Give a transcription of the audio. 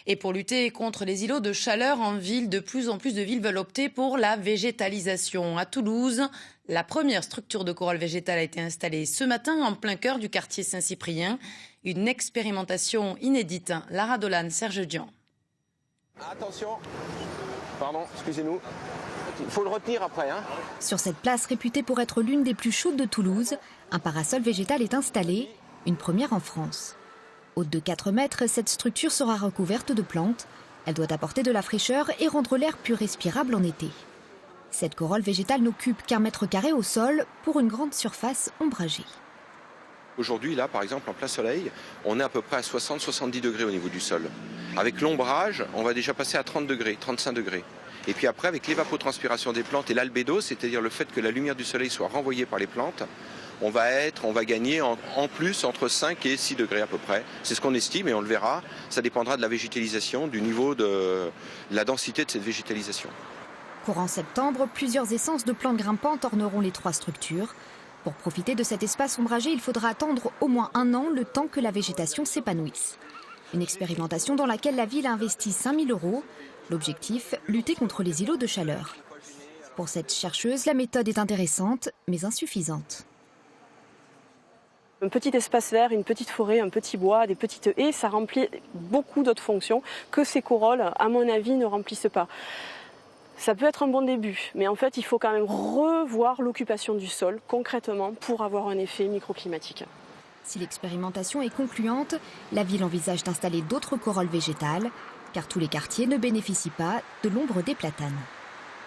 Et pour lutter contre les îlots de chaleur en ville, de plus en plus de villes veulent opter pour la végétalisation. À Toulouse, la première structure de corolle végétale a été installée ce matin en plein cœur du quartier Saint-Cyprien. Une expérimentation inédite. Lara Dolan, Serge Dian. Attention, pardon, excusez-nous. Il faut le retenir après. Sur cette place réputée pour être l'une des plus chaudes de Toulouse, un parasol végétal est installé, une première en France. Haute de 4 mètres, cette structure sera recouverte de plantes. Elle doit apporter de la fraîcheur et rendre l'air plus respirable en été. Cette corolle végétale n'occupe qu'1 mètre carré au sol pour une grande surface ombragée. Aujourd'hui, là, par exemple, en plein soleil, on est à peu près à 60-70 degrés au niveau du sol. Avec l'ombrage, on va déjà passer à 30 degrés, 35 degrés. Et puis après, avec l'évapotranspiration des plantes et l'albédo, c'est-à-dire le fait que la lumière du soleil soit renvoyée par les plantes, on va gagner en plus entre 5 et 6 degrés à peu près. C'est ce qu'on estime et on le verra. Ça dépendra de la végétalisation, du niveau de la densité de cette végétalisation. Courant septembre, plusieurs essences de plantes grimpantes orneront les 3 structures. Pour profiter de cet espace ombragé, il faudra attendre au moins 1 an, le temps que la végétation s'épanouisse. Une expérimentation dans laquelle la ville a investi 5 000 €. L'objectif, lutter contre les îlots de chaleur. Pour cette chercheuse, la méthode est intéressante, mais insuffisante. Un petit espace vert, une petite forêt, un petit bois, des petites haies, ça remplit beaucoup d'autres fonctions que ces corolles, à mon avis, ne remplissent pas. Ça peut être un bon début, mais en fait, il faut quand même revoir l'occupation du sol concrètement pour avoir un effet microclimatique. Si l'expérimentation est concluante, la ville envisage d'installer d'autres corolles végétales, car tous les quartiers ne bénéficient pas de l'ombre des platanes.